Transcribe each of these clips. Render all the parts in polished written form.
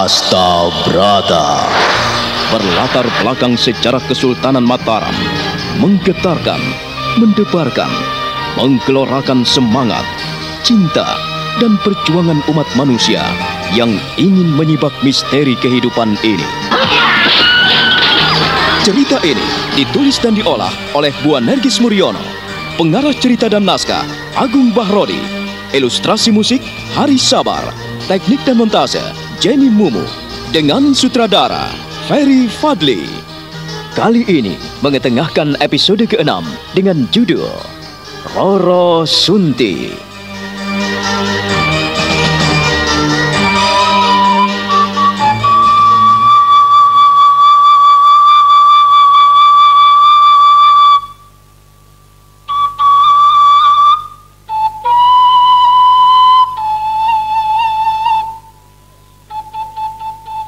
Hasta Brata. Berlatar belakang sejarah Kesultanan Mataram, menggetarkan, mendebarkan, menggelorakan semangat, cinta, dan perjuangan umat manusia yang ingin menyibak misteri kehidupan ini. Cerita ini ditulis dan diolah oleh Bu Nergis Muriono, pengarah cerita dan naskah Agung Bahrodi, ilustrasi musik Haris Sabar, teknik dan montase Jenny Mumu, dengan sutradara Ferry Fadli. Kali ini mengetengahkan episode ke-6 dengan judul Roro Sunti.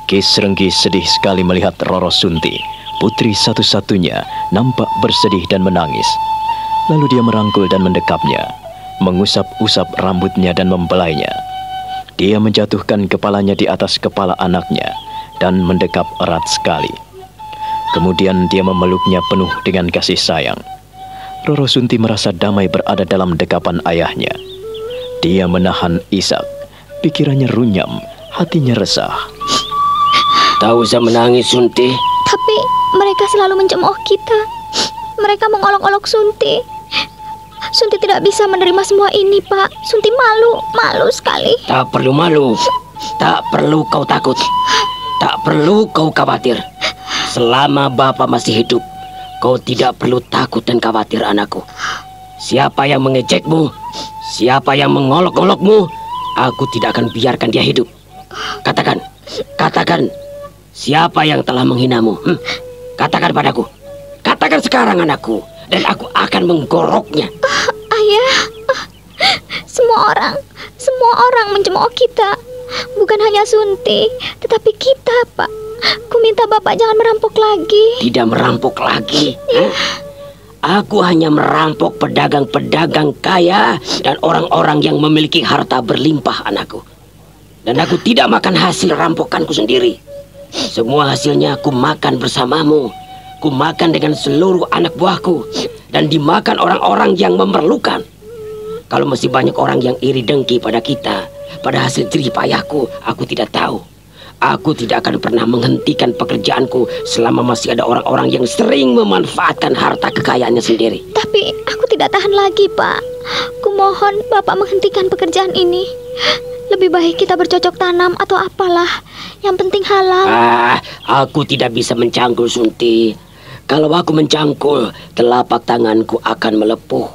Ki Srenggi sedih sekali melihat Roro Sunti, putri satu-satunya, nampak bersedih dan menangis. Lalu dia merangkul dan mendekapnya, mengusap-usap rambutnya dan membelainya. Dia menjatuhkan kepalanya di atas kepala anaknya dan mendekap erat sekali. Kemudian dia memeluknya penuh dengan kasih sayang. Roro Sunti merasa damai berada dalam dekapan ayahnya. Dia menahan isak, pikirannya runyam, hatinya resah. Tak usah menangis, Sunti. Tapi mereka selalu mencemooh kita. Mereka mengolok-olok Sunti. Sunti tidak bisa menerima semua ini, Pak. Sunti malu sekali. Tak perlu malu. Tak perlu kau takut. Tak perlu kau khawatir. Selama Bapak masih hidup, kau tidak perlu takut dan khawatir, anakku. Siapa yang mengejekmu, siapa yang mengolok-olokmu, aku tidak akan biarkan dia hidup. Katakan. Siapa yang telah menghinamu? Katakan padaku. Katakan sekarang, anakku, dan aku akan menggoroknya. Ayah, semua orang mencemooh kita. Bukan hanya Sunti, tetapi kita, Pak. Ku minta Bapak jangan merampok lagi. Tidak merampok lagi? Aku hanya merampok pedagang-pedagang kaya dan orang-orang yang memiliki harta berlimpah, anakku. Dan aku tidak makan hasil rampokanku sendiri. Semua hasilnya aku makan bersamamu. Ku makan dengan seluruh anak buahku dan dimakan orang-orang yang memerlukan. Kalau masih banyak orang yang iri dengki pada kita, pada hasil jerih payahku, aku tidak tahu. Aku tidak akan pernah menghentikan pekerjaanku selama masih ada orang-orang yang sering memanfaatkan harta kekayaannya sendiri. Tapi aku tidak tahan lagi, Pak. Ku mohon Bapak menghentikan pekerjaan ini. Lebih baik kita bercocok tanam atau apalah. Yang penting halal. Aku tidak bisa mencangkul, Sunti. Kalau aku mencangkul, telapak tanganku akan melepuh.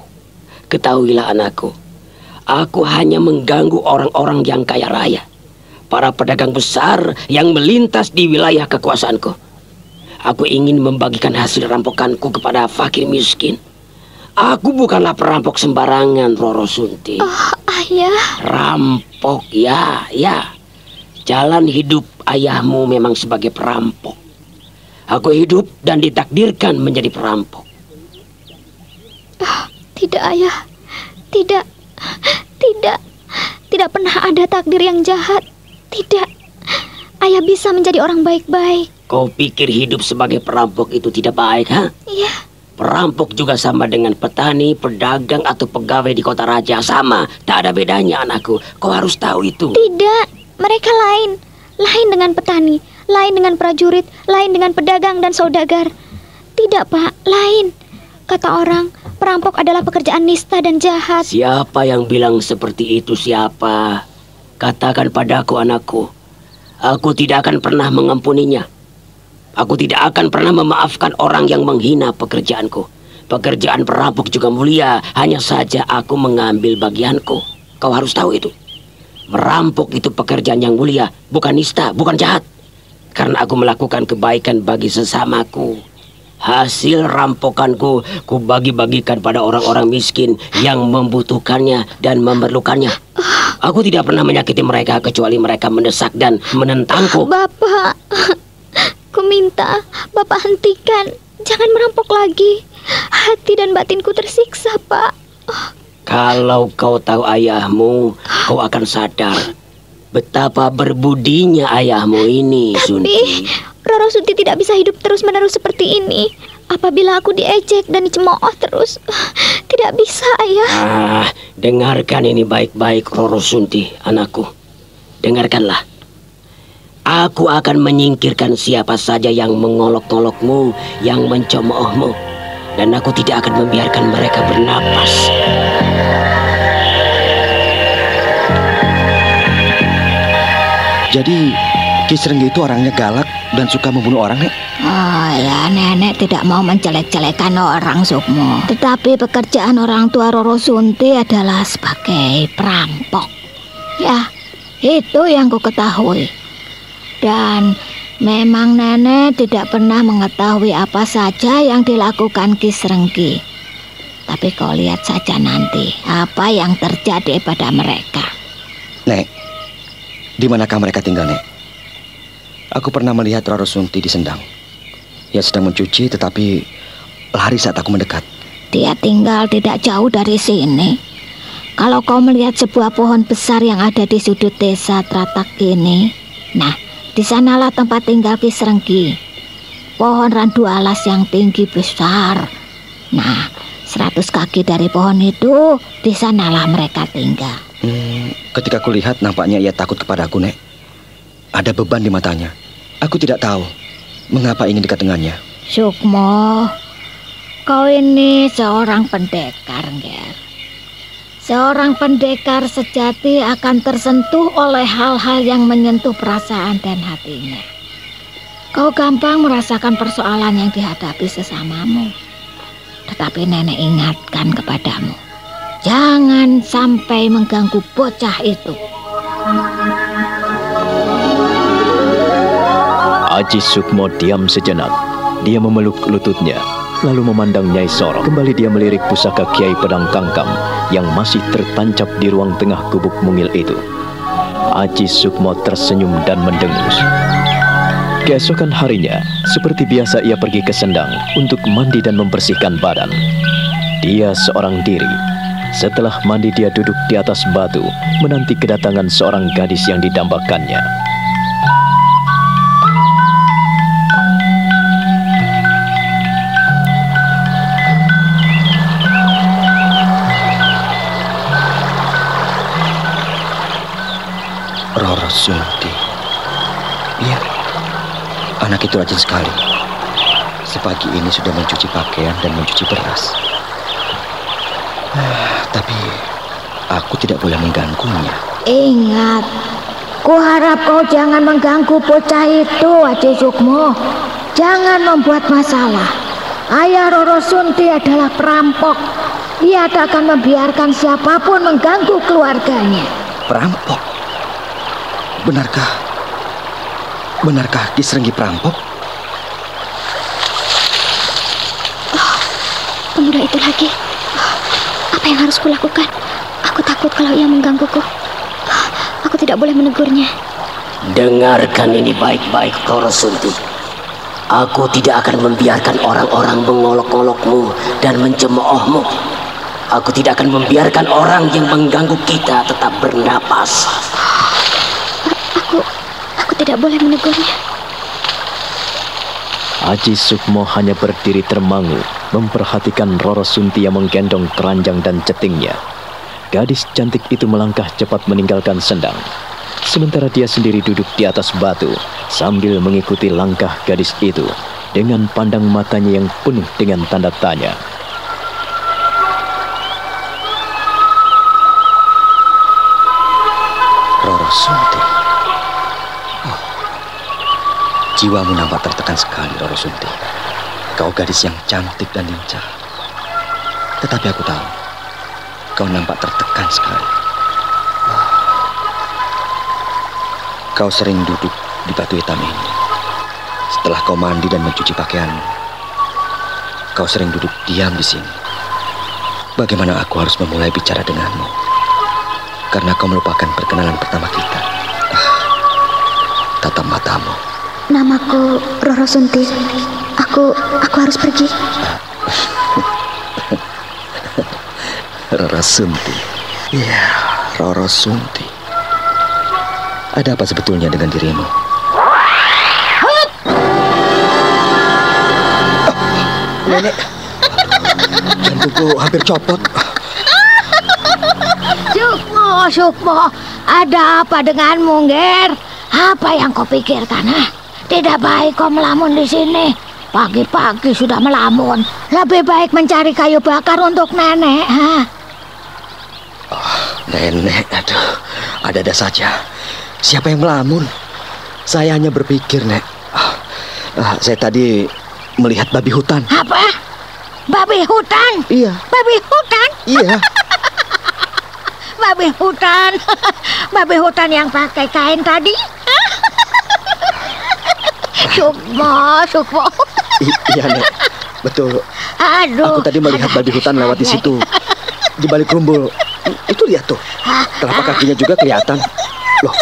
Ketahuilah, anakku, aku hanya mengganggu orang-orang yang kaya raya, para pedagang besar yang melintas di wilayah kekuasaanku. Aku ingin membagikan hasil rampokanku kepada fakir miskin. Aku bukanlah perampok sembarangan, Roro Sunti. Oh, ayah. Rampok, ya. Jalan hidup ayahmu memang sebagai perampok. Aku hidup dan ditakdirkan menjadi perampok. Tidak, ayah. Tidak. Tidak pernah ada takdir yang jahat. Tidak. Ayah bisa menjadi orang baik-baik. Kau pikir hidup sebagai perampok itu tidak baik, ha? Iya. Perampok juga sama dengan petani, pedagang, atau pegawai di kota raja. Sama, tak ada bedanya, anakku. Kau harus tahu itu. Tidak, mereka lain. Lain dengan petani, lain dengan prajurit, lain dengan pedagang dan saudagar. Tidak, Pak, lain. Kata orang, perampok adalah pekerjaan nista dan jahat. Siapa yang bilang seperti itu, siapa? Katakan padaku, anakku. Aku tidak akan pernah mengampuninya. Aku tidak akan pernah memaafkan orang yang menghina pekerjaanku. Pekerjaan perampok juga mulia, hanya saja aku mengambil bagianku. Kau harus tahu itu. Merampok itu pekerjaan yang mulia, bukan nista, bukan jahat. Karena aku melakukan kebaikan bagi sesamaku. Hasil rampokanku, ku bagi-bagikan pada orang-orang miskin yang membutuhkannya dan memerlukannya. Aku tidak pernah menyakiti mereka kecuali mereka mendesak dan menentangku. Bapak, ku minta Bapak hentikan. Jangan merampok lagi. Hati dan batinku tersiksa, Pak. Kalau kau tahu ayahmu, kau akan sadar Betapa berbudinya ayahmu ini, Sunti. Tapi Roro Sunti tidak bisa hidup terus-menerus seperti ini. Apabila aku diejek dan dicemooh terus, tidak bisa, Ayah. Dengarkan ini baik-baik, Roro Sunti, anakku. Dengarkanlah. Aku akan menyingkirkan siapa saja yang mengolok-olokmu, yang mencemoohmu. Dan aku tidak akan membiarkan mereka bernapas. Jadi Ki Srenggi itu orangnya galak dan suka membunuh orang, Nek? Oh ya, Nenek tidak mau menjelek-jelekan orang, Sukmo. Tetapi pekerjaan orang tua Roro Sunti adalah sebagai perampok. Ya, itu yang ku ketahui. Dan memang Nenek tidak pernah mengetahui apa saja yang dilakukan Ki Srenggi. Tapi kau lihat saja nanti apa yang terjadi pada mereka. Nek, di manakah mereka tinggal, Nek? Aku pernah melihat Roro Sunti di Sendang. Ia sedang mencuci tetapi lari saat aku mendekat. Dia tinggal tidak jauh dari sini. Kalau kau melihat sebuah pohon besar yang ada di sudut desa Tratak ini, nah, di sanalah tempat tinggal Ki Srenggi. Pohon randu alas yang tinggi besar. Nah, 100 kaki dari pohon itu, di sanalah mereka tinggal. Ketika kulihat nampaknya ia takut kepadaku, Nek. Ada beban di matanya. Aku tidak tahu mengapa ingin dekat dengannya. Sukmo, kau ini seorang pendekar, Nger. Seorang pendekar sejati akan tersentuh oleh hal-hal yang menyentuh perasaan dan hatinya. Kau gampang merasakan persoalan yang dihadapi sesamamu. Tetapi Nenek ingatkan kepadamu, jangan sampai mengganggu bocah itu. Aji Sukmo diam sejenak. Dia memeluk lututnya, lalu memandang Nyai Soro. Kembali dia melirik pusaka Kiai Pedang Kangkam yang masih tertancap di ruang tengah gubuk mungil itu. Aji Sukmo tersenyum dan mendengus. Keesokan harinya, seperti biasa ia pergi ke Sendang untuk mandi dan membersihkan badan. Dia seorang diri. Setelah mandi dia duduk di atas batu, menanti kedatangan seorang gadis yang didambakannya. Roro Sunti. Iya, anak itu rajin sekali. Sepagi ini sudah mencuci pakaian dan mencuci beras. Tapi aku tidak boleh mengganggunya. Ingat, ku harap kau jangan mengganggu bocah itu, Aji Sukmo. Jangan membuat masalah. Ayah Roro Sunti adalah perampok. Ia tak akan membiarkan siapapun mengganggu keluarganya. Perampok? Benarkah? Benarkah Ki Srenggi perampok? Pemuda itu lagi. Apa yang harus kulakukan? Aku takut kalau ia menggangguku. Aku tidak boleh menegurnya. Dengarkan ini baik-baik, Roro Sunti. Aku tidak akan membiarkan orang-orang mengolok-olokmu dan mencemoohmu. Aku tidak akan membiarkan orang yang mengganggu kita tetap bernapas. Aku tidak boleh menegurnya. Aji Sukmo hanya berdiri termangu, memperhatikan Roro Sunti yang menggendong keranjang dan cetingnya. Gadis cantik itu melangkah cepat meninggalkan Sendang. Sementara dia sendiri duduk di atas batu, sambil mengikuti langkah gadis itu, dengan pandang matanya yang penuh dengan tanda tanya. Roro Sunti. Jiwamu nampak tertekan sekali, Roro Sunti. Kau gadis yang cantik dan lincah. Tetapi aku tahu, kau nampak tertekan sekali. Kau sering duduk di batu hitam ini. Setelah kau mandi dan mencuci pakaianmu, kau sering duduk diam di sini. Bagaimana aku harus memulai bicara denganmu? Karena kau melupakan perkenalan pertama kita. Tatap matamu. Namaku Roro Sunti. Aku harus pergi. Roro Sunti. Iya, Roro Sunti. Ada apa sebetulnya dengan dirimu? Nenek, jantungku hampir copot. Sukmo, ada apa denganmu, Ger? Apa yang kau pikirkan, ha? Tidak baik kau melamun di sini. Pagi-pagi sudah melamun. Lebih baik mencari kayu bakar untuk nenek, ha? Oh, nenek, aduh, ada-ada saja. Siapa yang melamun? Saya hanya berpikir, Nek. Saya tadi melihat babi hutan. Apa? Babi hutan? Iya. Babi hutan? Iya. Babi hutan. Babi hutan yang pakai kain tadi? Sukmo. Iya, Nek. Betul. Aduh. Aku tadi melihat babi hutan lewat di situ. Di balik rumbul. Itu lihat tuh. Telapak kakinya juga kelihatan. Loh,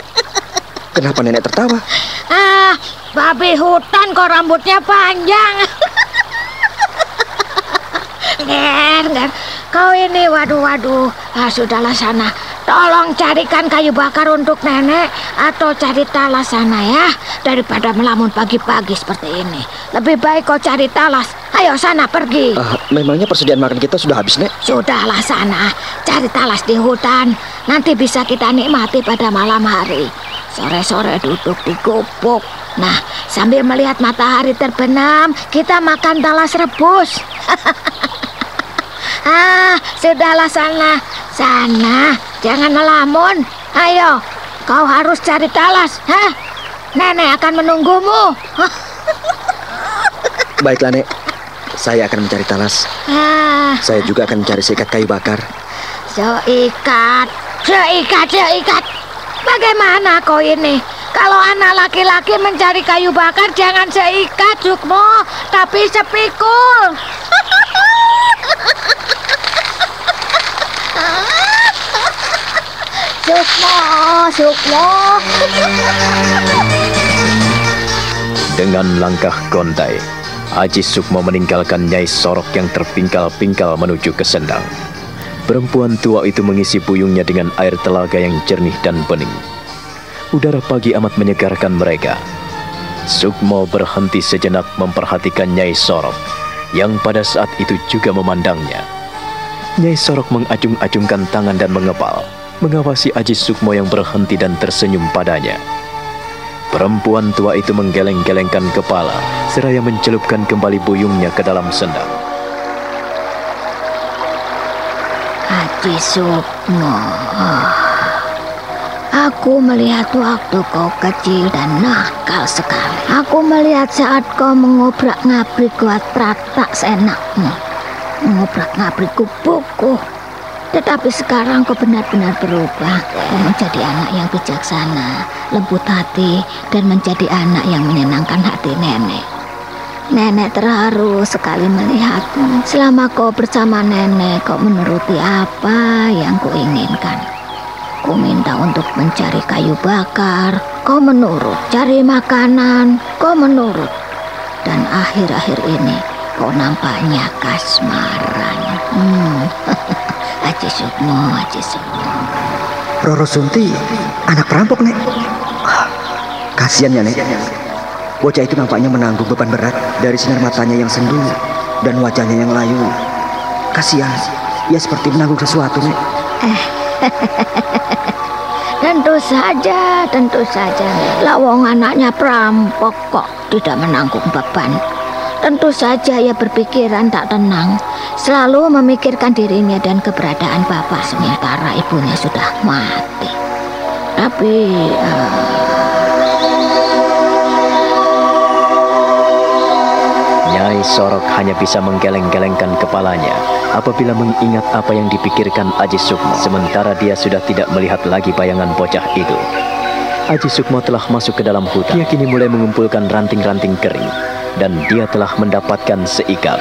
kenapa nenek tertawa? Babi hutan kok rambutnya panjang. Ger, kau ini waduh. Sudahlah sana. Tolong carikan kayu bakar untuk nenek atau cari talas sana ya. Daripada melamun pagi-pagi seperti ini. Lebih baik kau cari talas. Ayo sana pergi. Memangnya persediaan makan kita sudah habis, Nek? Sudahlah sana. Cari talas di hutan. Nanti bisa kita nikmati pada malam hari. Sore-sore duduk di gubuk. Nah, sambil melihat matahari terbenam, kita makan talas rebus. Sudahlah sana. Sana, jangan melamun. Ayo, kau harus cari talas. Nenek akan menunggumu. Baiklah, Nek. Saya akan mencari talas. Saya juga akan mencari seikat kayu bakar. Seikat. Bagaimana kau ini? Kalau anak laki-laki mencari kayu bakar jangan seikat, Sukmo, tapi sepikul. Sukmo. Dengan langkah gontai, Aji Sukmo meninggalkan Nyai Sorok yang terpingkal-pingkal menuju ke sendang. Perempuan tua itu mengisi puyungnya dengan air telaga yang jernih dan bening. Udara pagi amat menyegarkan mereka. Sukmo berhenti sejenak memperhatikan Nyai Sorok, yang pada saat itu juga memandangnya. Nyai Sorok mengacung-acungkan tangan dan mengepal, mengawasi Aji Sukmo yang berhenti dan tersenyum padanya. Perempuan tua itu menggeleng-gelengkan kepala, seraya mencelupkan kembali puyungnya ke dalam sendang. Aji Sukmo, aku melihat waktu kau kecil dan nakal sekali. Aku melihat saat kau mengobrak-ngabrik Guat Pratak seenakmu, mengobrak-ngabrik gubukku. Tetapi sekarang kau benar-benar berubah. Kau menjadi anak yang bijaksana, lembut hati, dan menjadi anak yang menyenangkan hati nenek. Nenek terharu sekali melihatmu. Selama kau bersama nenek, kau menuruti apa yang kau inginkan. Kau minta untuk mencari kayu bakar, kau menurut. Cari makanan, kau menurut. Dan akhir-akhir ini, kau nampaknya kasmaran. Aji Sukmo. Roro Sunti, anak perampok, Nek. Kasihan ya, Nek. Bocah itu nampaknya menanggung beban berat dari sinar matanya yang sendu dan wajahnya yang layu. Kasihan, ia seperti menanggung sesuatu, Nek. Tentu saja. Lawong anaknya perampok kok tidak menanggung beban. Tentu saja ia berpikiran tak tenang, selalu memikirkan dirinya dan keberadaan bapak sementara ibunya sudah mati. Tapi Nyai Sorok hanya bisa menggeleng-gelengkan kepalanya apabila mengingat apa yang dipikirkan Aji Sukmo. Sementara dia sudah tidak melihat lagi bayangan bocah itu. Aji Sukmo telah masuk ke dalam hutan. Dia kini mulai mengumpulkan ranting-ranting kering. Dan dia telah mendapatkan seikat.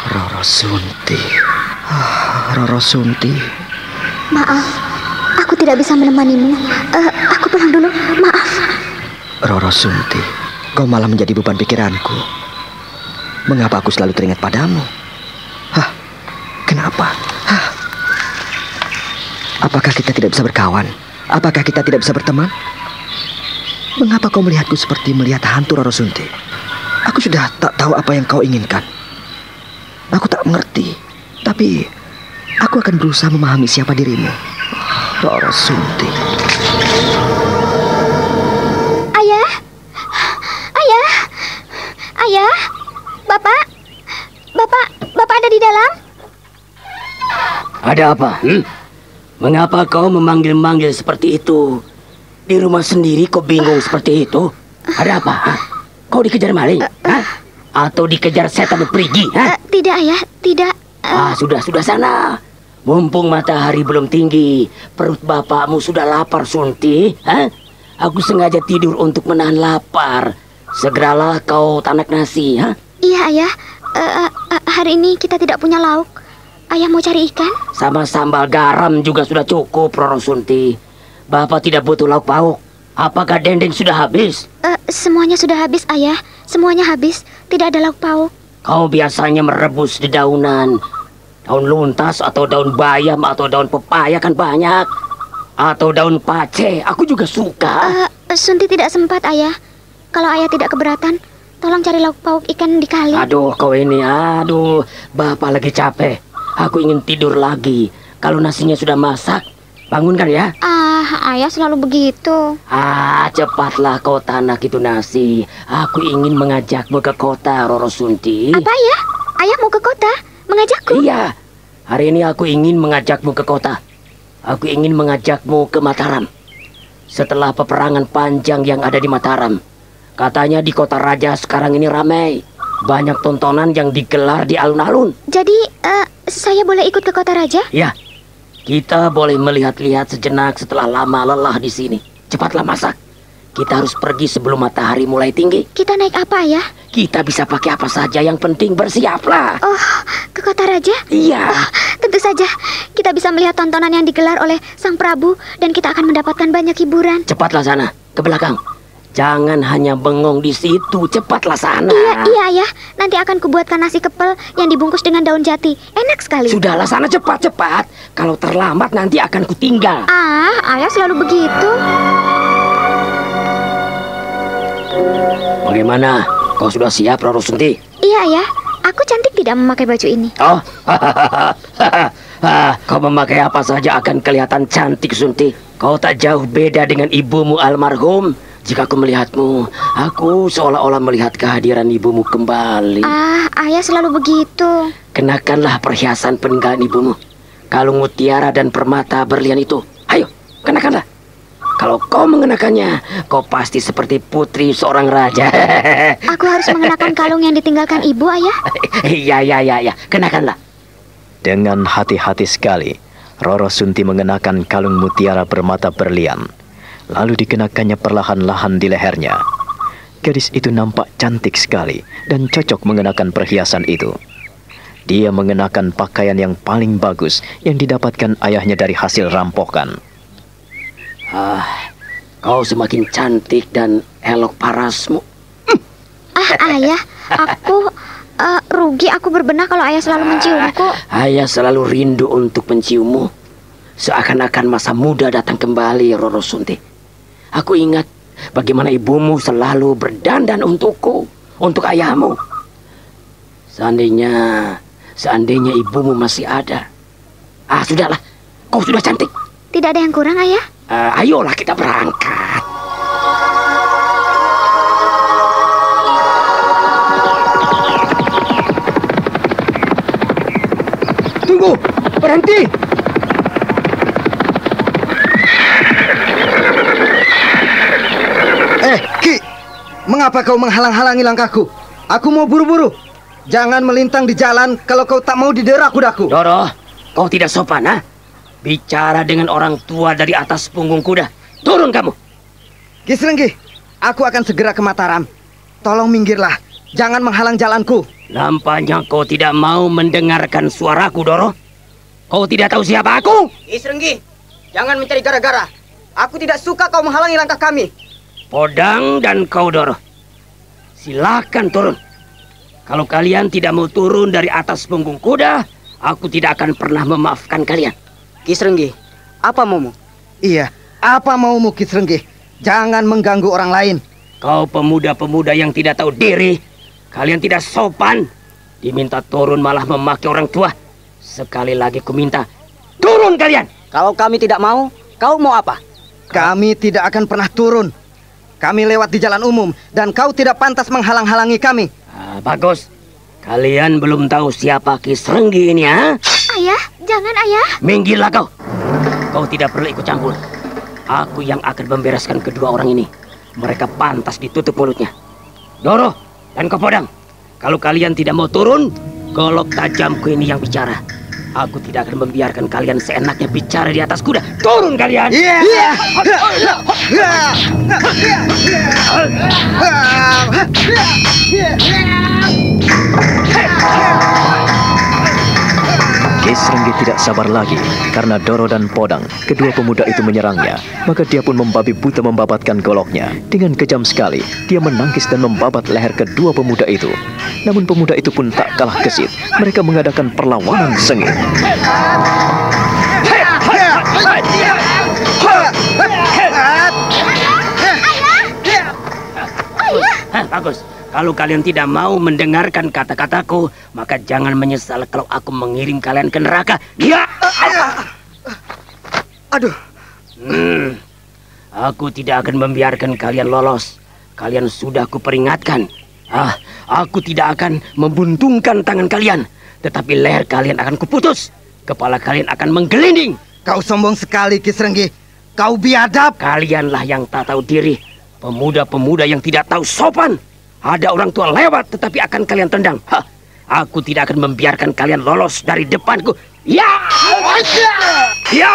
Roro Sunti. Roro Sunti. Maaf, aku tidak bisa menemanimu. Aku pulang dulu, maaf. Roro Sunti, kau malah menjadi beban pikiranku. Mengapa aku selalu teringat padamu? Hah? Kenapa? Hah? Apakah kita tidak bisa berkawan? Apakah kita tidak bisa berteman? Mengapa kau melihatku seperti melihat hantu, Roro Sunti? Aku sudah tak tahu apa yang kau inginkan. Aku tak mengerti. Tapi aku akan berusaha memahami siapa dirimu, Roro Sunti. Ayah, ayah, ayah, bapak, bapak ada di dalam? Ada apa? Mengapa kau memanggil-manggil seperti itu? Di rumah sendiri kau bingung seperti itu? Ada apa? Kau dikejar maling? Atau dikejar setan perigi? Tidak, ayah, tidak. Sudah sana. Mumpung matahari belum tinggi, perut bapakmu sudah lapar, Sunti. Aku sengaja tidur untuk menahan lapar. Segeralah kau tanak nasi. Iya, ayah. Hari ini kita tidak punya lauk. Ayah mau cari ikan? Sama sambal garam juga sudah cukup, Roro Sunti. Bapak tidak butuh lauk pauk. Apakah dendeng sudah habis? Semuanya sudah habis, ayah. Semuanya habis. Tidak ada lauk pauk. Kau biasanya merebus dedaunan. Daun luntas atau daun bayam atau daun pepaya kan banyak. Atau daun pace. Aku juga suka. Sunti tidak sempat, ayah. Kalau ayah tidak keberatan, tolong cari lauk pauk ikan di kali. Aduh, kau ini. Bapak lagi capek. Aku ingin tidur lagi. Kalau nasinya sudah masak, bangunkan ya. Ayah selalu begitu. Cepatlah kau tanak itu nasi. Aku ingin mengajakmu ke kota, Roro Sunti. Apa ya? Ayah mau ke kota? Mengajakku? Iya. Hari ini aku ingin mengajakmu ke kota. Aku ingin mengajakmu ke Mataram. Setelah peperangan panjang yang ada di Mataram. Katanya di kota raja sekarang ini ramai. Banyak tontonan yang digelar di alun-alun. Jadi, saya boleh ikut ke kota raja? Ya. Kita boleh melihat-lihat sejenak setelah lama lelah di sini. Cepatlah masak. Kita harus pergi sebelum matahari mulai tinggi. Kita naik apa, ya? Kita bisa pakai apa saja, yang penting bersiaplah. Oh, ke kota raja? Iya. Tentu saja. Kita bisa melihat tontonan yang digelar oleh Sang Prabu dan kita akan mendapatkan banyak hiburan. Cepatlah sana, ke belakang. Jangan hanya bengong di situ, cepatlah sana. Iya, ayah. Nanti akan kubuatkan nasi kepel yang dibungkus dengan daun jati. Enak sekali. Sudahlah sana, cepat. Kalau terlambat nanti akan kutinggal. Ayah selalu begitu. Bagaimana? Kau sudah siap, Roro Sunti? Iya, ayah. Aku cantik tidak memakai baju ini. Oh, kau memakai apa saja akan kelihatan cantik, Sunti. Kau tak jauh beda dengan ibumu almarhum. Jika aku melihatmu, aku seolah-olah melihat kehadiran ibumu kembali. Ayah selalu begitu. Kenakanlah perhiasan peninggalan ibumu. Kalung mutiara dan permata berlian itu. Ayo, kenakanlah. Kalau kau mengenakannya, kau pasti seperti putri seorang raja. Aku harus mengenakan kalung yang ditinggalkan ibu, ayah? Iya. Kenakanlah. Dengan hati-hati sekali, Roro Sunti mengenakan kalung mutiara bermata berlian. Lalu dikenakannya perlahan-lahan di lehernya. Gadis itu nampak cantik sekali dan cocok mengenakan perhiasan itu. Dia mengenakan pakaian yang paling bagus yang didapatkan ayahnya dari hasil rampokan. Kau semakin cantik dan elok parasmu. Ayah, aku rugi aku berbenah kalau ayah selalu menciumku. Ayah selalu rindu untuk menciummu. Seakan-akan masa muda datang kembali, Roro Sunti. Aku ingat bagaimana ibumu selalu berdandan untukku, untuk ayahmu. Seandainya ibumu masih ada. Sudahlah, kau sudah cantik. Tidak ada yang kurang, ayah? Ayolah kita berangkat. Tunggu, berhenti. Ki, mengapa kau menghalang-halangi langkahku? Aku mau buru-buru. Jangan melintang di jalan kalau kau tak mau didera kudaku. Doro, kau tidak sopan, bicara dengan orang tua dari atas punggung kuda. Turun kamu. Ki Srenggi, aku akan segera ke Mataram. Tolong minggirlah, jangan menghalang jalanku. Nampaknya kau tidak mau mendengarkan suaraku, Doro. Kau tidak tahu siapa aku? Ki Srenggi, jangan mencari gara-gara. Aku tidak suka kau menghalangi langkah kami. Podang dan kau, Doro. Silakan turun. Kalau kalian tidak mau turun dari atas punggung kuda, aku tidak akan pernah memaafkan kalian. Ki Srenggi, apa maumu? Iya, apa maumu Ki Srenggi? Jangan mengganggu orang lain. Kau pemuda-pemuda yang tidak tahu diri, kalian tidak sopan. Diminta turun malah memaki orang tua. Sekali lagi ku minta, turun kalian! Kalau kami tidak mau, kau mau apa? Kami tidak akan pernah turun. Kami lewat di jalan umum dan kau tidak pantas menghalang-halangi kami. Bagus. Kalian belum tahu siapa Ki Srenggi ini, ha? Ayah, jangan ayah. Minggirlah kau. Kau tidak perlu ikut campur. Aku yang akan membereskan kedua orang ini. Mereka pantas ditutup mulutnya. Doro dan Kopodang, kalau kalian tidak mau turun, golok tajamku ini yang bicara. Aku tidak akan membiarkan kalian seenaknya bicara di atas kuda. Turun kalian! Ki Srenggi tidak sabar lagi karena Doro dan Podang, kedua pemuda itu menyerangnya. Maka dia pun membabi buta membabatkan goloknya. Dengan kejam sekali, dia menangkis dan membabat leher kedua pemuda itu. Namun pemuda itu pun tak kalah gesit. Mereka mengadakan perlawanan sengit. Bagus. Kalau kalian tidak mau mendengarkan kata-kataku, maka jangan menyesal kalau aku mengirim kalian ke neraka. Ya! Aduh. Aku tidak akan membiarkan kalian lolos. Kalian sudah kuperingatkan. Aku tidak akan membuntungkan tangan kalian, tetapi leher kalian akan kuputus. Kepala kalian akan menggelinding. Kau sombong sekali, Ki Srenggi. Kau biadab. Kalianlah yang tak tahu diri. Pemuda-pemuda yang tidak tahu sopan. Ada orang tua lewat tetapi akan kalian tendang. Aku tidak akan membiarkan kalian lolos dari depanku. Ya! Ya!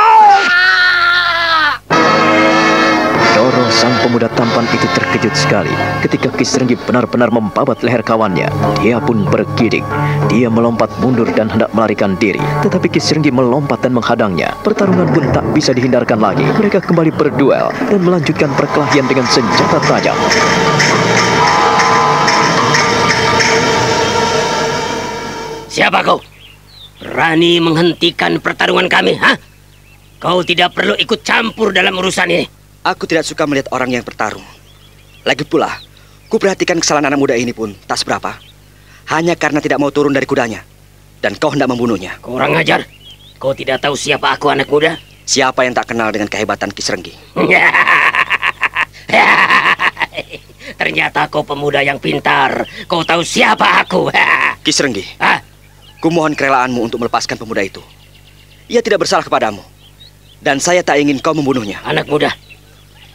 Doro sang pemuda tampan itu terkejut sekali ketika Ki Srenggi benar-benar membabat leher kawannya. Dia pun bergidik. Dia melompat mundur dan hendak melarikan diri. Tetapi Ki Srenggi melompat dan menghadangnya. Pertarungan pun tak bisa dihindarkan lagi. Mereka kembali berduel dan melanjutkan perkelahian dengan senjata tajam. Siapa kau? Berani menghentikan pertarungan kami, ha? Kau tidak perlu ikut campur dalam urusan ini. Aku tidak suka melihat orang yang bertarung. Lagi pula, ku perhatikan kesalahan anak muda ini pun tak seberapa. Hanya karena tidak mau turun dari kudanya. Dan kau hendak membunuhnya. Kurang ajar. Kau tidak tahu siapa aku, anak muda? Siapa yang tak kenal dengan kehebatan Ki Srenggi? Ternyata kau pemuda yang pintar. Kau tahu siapa aku. Ki Srenggi, ku mohon kerelaanmu untuk melepaskan pemuda itu. Ia tidak bersalah kepadamu. Dan saya tak ingin kau membunuhnya. Anak muda,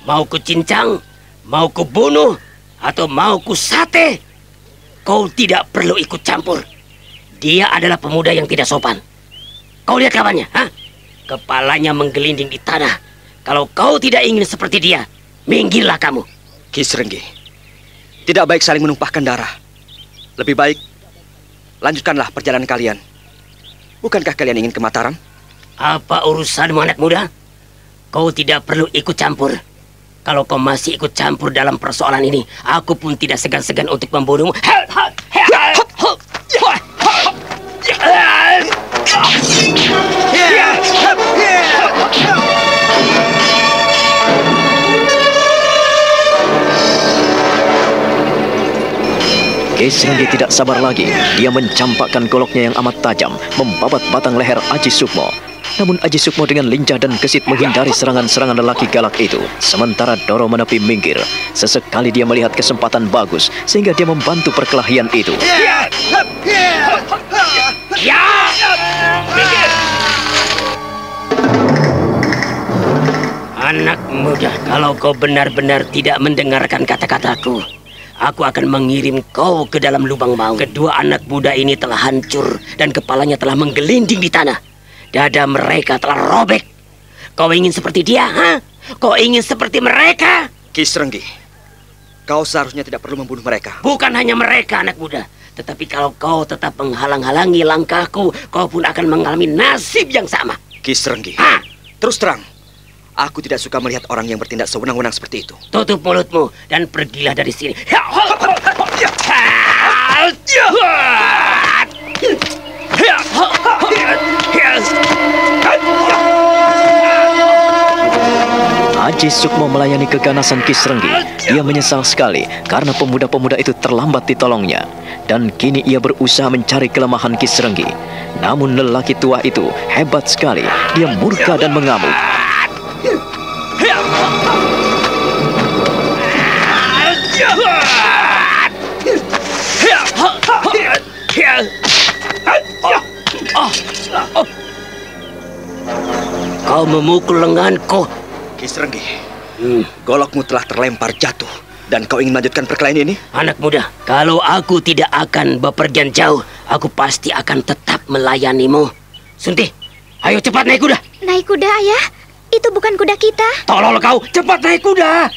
mau ku cincang, mau ku bunuh, atau mau ku sate, kau tidak perlu ikut campur. Dia adalah pemuda yang tidak sopan. Kau lihat kawannya, ha? Kepalanya menggelinding di tanah. Kalau kau tidak ingin seperti dia, minggirlah kamu. Ki Srenggi, tidak baik saling menumpahkan darah. Lebih baik lanjutkanlah perjalanan kalian. Bukankah kalian ingin ke Mataram? Apa urusanmu, anak muda? Kau tidak perlu ikut campur. Kalau kau masih ikut campur dalam persoalan ini, aku pun tidak segan-segan untuk membunuhmu. Ki Srenggi tidak sabar lagi. Dia mencampakkan goloknya yang amat tajam, membabat batang leher Aji Sukmo. Namun Aji Sukmo dengan lincah dan gesit menghindari serangan-serangan lelaki galak itu. Sementara Doro menepi minggir. Sesekali dia melihat kesempatan bagus, sehingga dia membantu perkelahian itu. Anak muda, kalau kau benar-benar tidak mendengarkan kata-kataku, aku akan mengirim kau ke dalam lubang maut. Kedua anak muda ini telah hancur dan kepalanya telah menggelinding di tanah. Dada mereka telah robek. Kau ingin seperti dia, ha? Kau ingin seperti mereka? Ki Srenggi, kau seharusnya tidak perlu membunuh mereka. Bukan hanya mereka, anak muda. Tetapi kalau kau tetap menghalang-halangi langkahku, kau pun akan mengalami nasib yang sama. Ki Srenggi, terus terang, aku tidak suka melihat orang yang bertindak sewenang-wenang seperti itu. Tutup mulutmu dan pergilah dari sini. Aji Sukmo melayani keganasan Ki Srenggi. Dia menyesal sekali karena pemuda-pemuda itu terlambat ditolongnya. Dan kini ia berusaha mencari kelemahan Ki Srenggi. Namun lelaki tua itu hebat sekali. Dia murka dan mengamuk. Kau memukul lenganku. Ki Srenggi, golokmu telah terlempar jatuh. Dan kau ingin melanjutkan perkelahian ini? Anak muda, kalau aku tidak akan bepergian jauh, aku pasti akan tetap melayanimu. Sunti, ayo cepat naik kuda. Naik kuda, Ayah? Itu bukan kuda kita. Tolol kau, cepat naik kuda.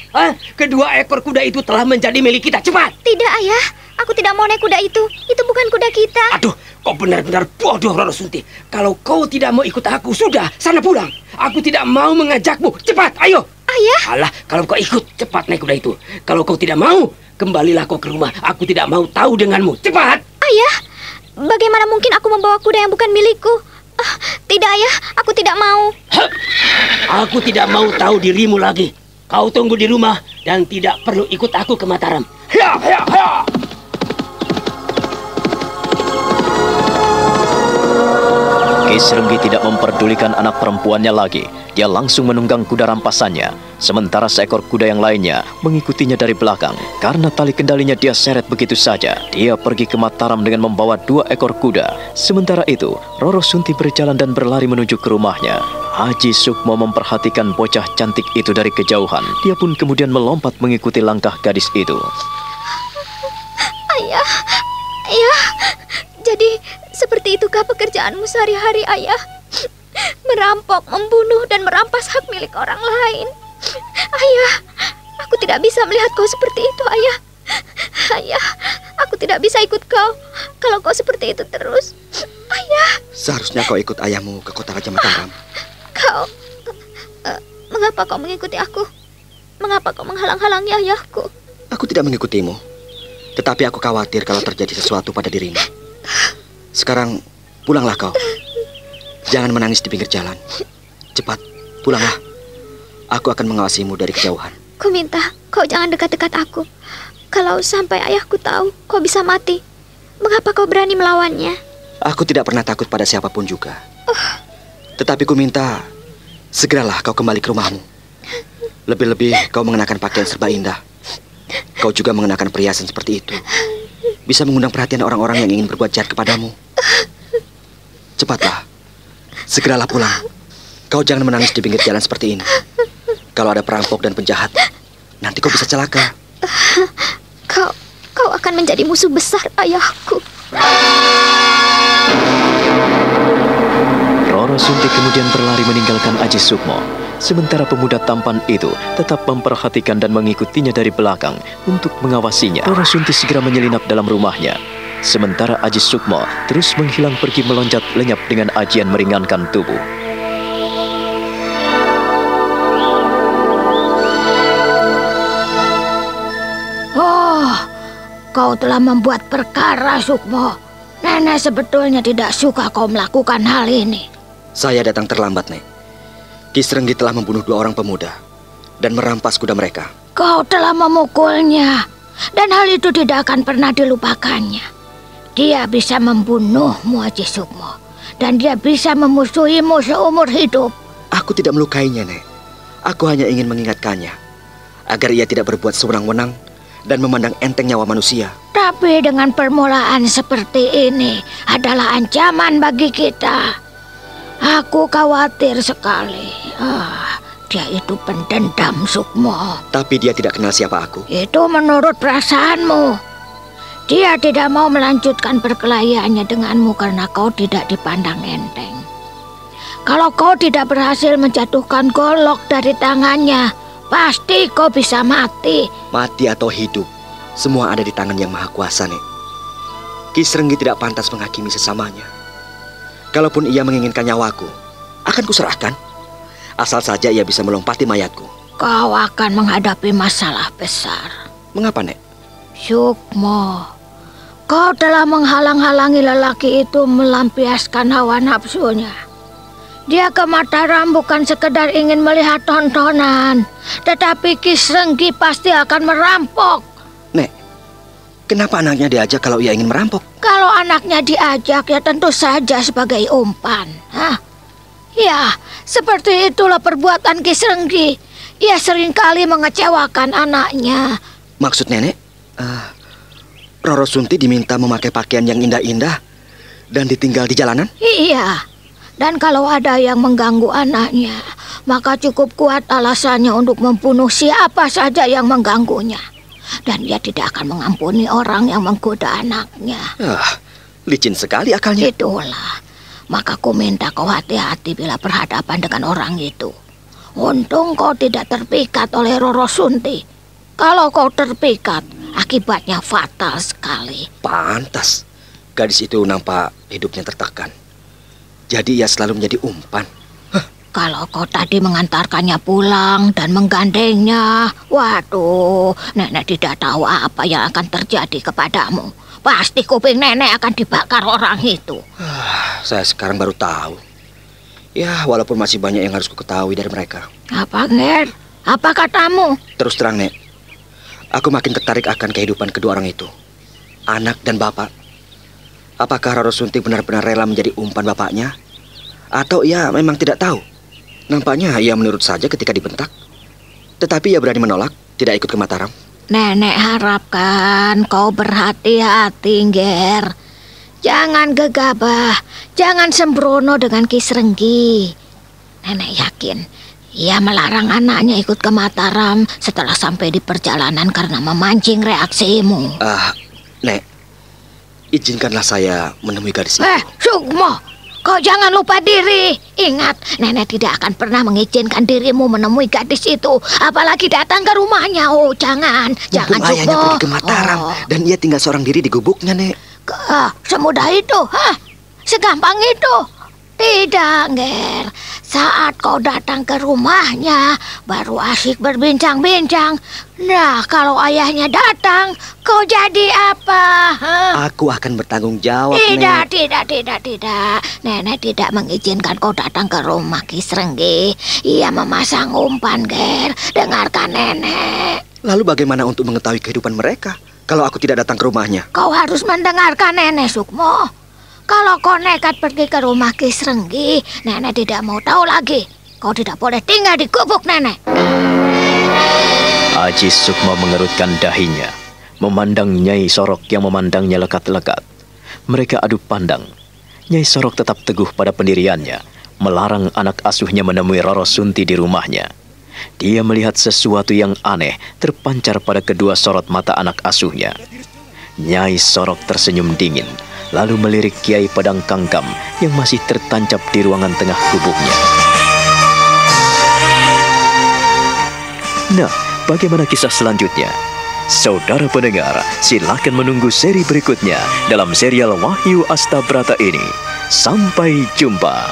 Kedua ekor kuda itu telah menjadi milik kita, cepat. Tidak, Ayah. Aku tidak mau naik kuda itu. Itu bukan kuda kita. Aduh, kau benar-benar bodoh, Roro Sunti. Kalau kau tidak mau ikut aku, sudah, sana pulang. Aku tidak mau mengajakmu. Cepat, ayo. Ayah. Alah, kalau kau ikut, cepat naik kuda itu. Kalau kau tidak mau, kembalilah kau ke rumah. Aku tidak mau tahu denganmu. Cepat. Ayah, bagaimana mungkin aku membawa kuda yang bukan milikku? Tidak, Ayah. Aku tidak mau. Aku tidak mau tahu dirimu lagi. Kau tunggu di rumah dan tidak perlu ikut aku ke Mataram. Ya, ya, ya. Ki Srenggi tidak memperdulikan anak perempuannya lagi. Dia langsung menunggang kuda rampasannya. Sementara seekor kuda yang lainnya mengikutinya dari belakang. Karena tali kendalinya dia seret begitu saja. Dia pergi ke Mataram dengan membawa 2 ekor kuda. Sementara itu, Roro Sunti berjalan dan berlari menuju ke rumahnya. Aji Sukmo memperhatikan bocah cantik itu dari kejauhan. Dia pun kemudian melompat mengikuti langkah gadis itu. Ayah, Ayah. Jadi, seperti itukah pekerjaanmu sehari-hari, Ayah? Merampok, membunuh, dan merampas hak milik orang lain. Ayah, aku tidak bisa melihat kau seperti itu, Ayah. Ayah, aku tidak bisa ikut kau kalau kau seperti itu terus. Ayah. Seharusnya kau ikut ayahmu ke kota Raja Mataram. Mengapa kau mengikuti aku? Mengapa kau menghalang-halangi ayahku? Aku tidak mengikutimu. Tetapi aku khawatir kalau terjadi sesuatu pada dirimu. Sekarang, pulanglah kau. Jangan menangis di pinggir jalan. Cepat, pulanglah. Aku akan mengawasimu dari kejauhan. Ku minta kau jangan dekat-dekat aku. Kalau sampai ayahku tahu, kau bisa mati. Mengapa kau berani melawannya? Aku tidak pernah takut pada siapapun juga. Tetapi ku minta, segeralah kau kembali ke rumahmu. Lebih-lebih kau mengenakan pakaian serba indah. Kau juga mengenakan perhiasan seperti itu. Bisa mengundang perhatian orang-orang yang ingin berbuat jahat kepadamu. Cepatlah, segeralah pulang. Kau jangan menangis di pinggir jalan seperti ini. Kalau ada perampok dan penjahat, nanti kau bisa celaka. Kau akan menjadi musuh besar ayahku. Roro Sunti kemudian berlari meninggalkan Aji Sukmo. Sementara pemuda tampan itu tetap memperhatikan dan mengikutinya dari belakang untuk mengawasinya. Roro Sunti segera menyelinap dalam rumahnya. Sementara Aji Sukmo terus menghilang pergi meloncat lenyap dengan ajian meringankan tubuh. Oh, kau telah membuat perkara, Sukmo. Nenek sebetulnya tidak suka kau melakukan hal ini. Saya datang terlambat, Nek. Ki Srenggi telah membunuh 2 orang pemuda dan merampas kuda mereka. Kau telah memukulnya, dan hal itu tidak akan pernah dilupakannya. Dia bisa membunuhmu, Aji Sukmo, dan dia bisa memusuhimu seumur hidup. Aku tidak melukainya, Nek. Aku hanya ingin mengingatkannya agar ia tidak berbuat sewenang-wenang dan memandang enteng nyawa manusia. Tapi dengan permulaan seperti ini adalah ancaman bagi kita. Aku khawatir sekali. Dia itu pendendam, Sukmo. Tapi dia tidak kenal siapa aku. Itu menurut perasaanmu. Dia tidak mau melanjutkan perkelahiannya denganmu karena kau tidak dipandang enteng. Kalau kau tidak berhasil menjatuhkan golok dari tangannya, pasti kau bisa mati. Mati atau hidup, semua ada di tangan yang maha kuasa, Nek. Ki Srenggi tidak pantas menghakimi sesamanya. Kalaupun ia menginginkan nyawaku, akan kuserahkan. Asal saja ia bisa melompati mayatku. Kau akan menghadapi masalah besar. Mengapa, Nek? Sukmo, Kau telah menghalang-halangi lelaki itu melampiaskan hawa nafsunya. Dia ke Mataram bukan sekedar ingin melihat tontonan, tetapi Ki Srenggi pasti akan merampok. Nek, kenapa anaknya diajak kalau ia ingin merampok? Kalau anaknya diajak ya tentu saja sebagai umpan. Hah? Ya, seperti itulah perbuatan Ki Srenggi. Ia seringkali mengecewakan anaknya. Maksud nenek, Roro Sunti diminta memakai pakaian yang indah-indah dan ditinggal di jalanan? Iya, dan kalau ada yang mengganggu anaknya, maka cukup kuat alasannya untuk membunuh siapa saja yang mengganggunya. Dan dia tidak akan mengampuni orang yang menggoda anaknya. Licin sekali akalnya. Itulah, maka ku minta kau hati-hati bila berhadapan dengan orang itu. Untung kau tidak terpikat oleh Roro Sunti. Kalau kau terpikat, akibatnya fatal sekali. Pantas, gadis itu nampak hidupnya tertekan. Jadi ia selalu menjadi umpan. Kalau kau tadi mengantarkannya pulang dan menggandengnya, waduh, nenek tidak tahu apa yang akan terjadi kepadamu. Pasti kuping nenek akan dibakar orang itu. Saya sekarang baru tahu. Ya, walaupun masih banyak yang harus ku ketahui dari mereka. Apa, Nger? Apa katamu? Terus terang, Nek. Aku makin tertarik akan kehidupan kedua orang itu. Anak dan bapak. Apakah Roro Sunti benar-benar rela menjadi umpan bapaknya? Atau ia memang tidak tahu? Nampaknya ia menurut saja ketika dibentak. Tetapi ia berani menolak, tidak ikut ke Mataram. Nenek harapkan kau berhati-hati, Nger. Jangan gegabah, jangan sembrono dengan Ki Srenggi. Nenek yakin ia melarang anaknya ikut ke Mataram setelah sampai di perjalanan karena memancing reaksimu. Nek, izinkanlah saya menemui gadis itu. Sukmo, kau jangan lupa diri. Ingat, nenek tidak akan pernah mengizinkan dirimu menemui gadis itu, apalagi datang ke rumahnya. Oh, jangan Sukmo. Ayahnya pergi ke Mataram dan ia tinggal seorang diri di gubuknya, Nek. Semudah itu, segampang itu. Tidak, Nger. Saat kau datang ke rumahnya, baru asik berbincang-bincang. Nah, kalau ayahnya datang, kau jadi apa? Aku akan bertanggung jawab, Tidak, Nek. tidak. Nenek tidak mengizinkan kau datang ke rumah Ki Srenggi. Ia memasang umpan, Nger. Dengarkan nenek. Lalu bagaimana untuk mengetahui kehidupan mereka kalau aku tidak datang ke rumahnya? Kau harus mendengarkan nenek, Sukmo. Kalau kau nekat pergi ke rumah Ki Srenggi, nenek tidak mau tahu lagi. Kau tidak boleh tinggal di gubuk nenek. Aji Sukmo mengerutkan dahinya, memandang Nyai Sorok yang memandangnya lekat-lekat. Mereka adu pandang. Nyai Sorok tetap teguh pada pendiriannya, melarang anak asuhnya menemui Roro Sunti di rumahnya. Dia melihat sesuatu yang aneh terpancar pada kedua sorot mata anak asuhnya. Nyai Sorok tersenyum dingin, lalu melirik Kiai Padang Kangkam yang masih tertancap di ruangan tengah gubuknya. Nah, bagaimana kisah selanjutnya? Saudara pendengar, silakan menunggu seri berikutnya dalam serial Wahyu Astabrata ini. Sampai jumpa.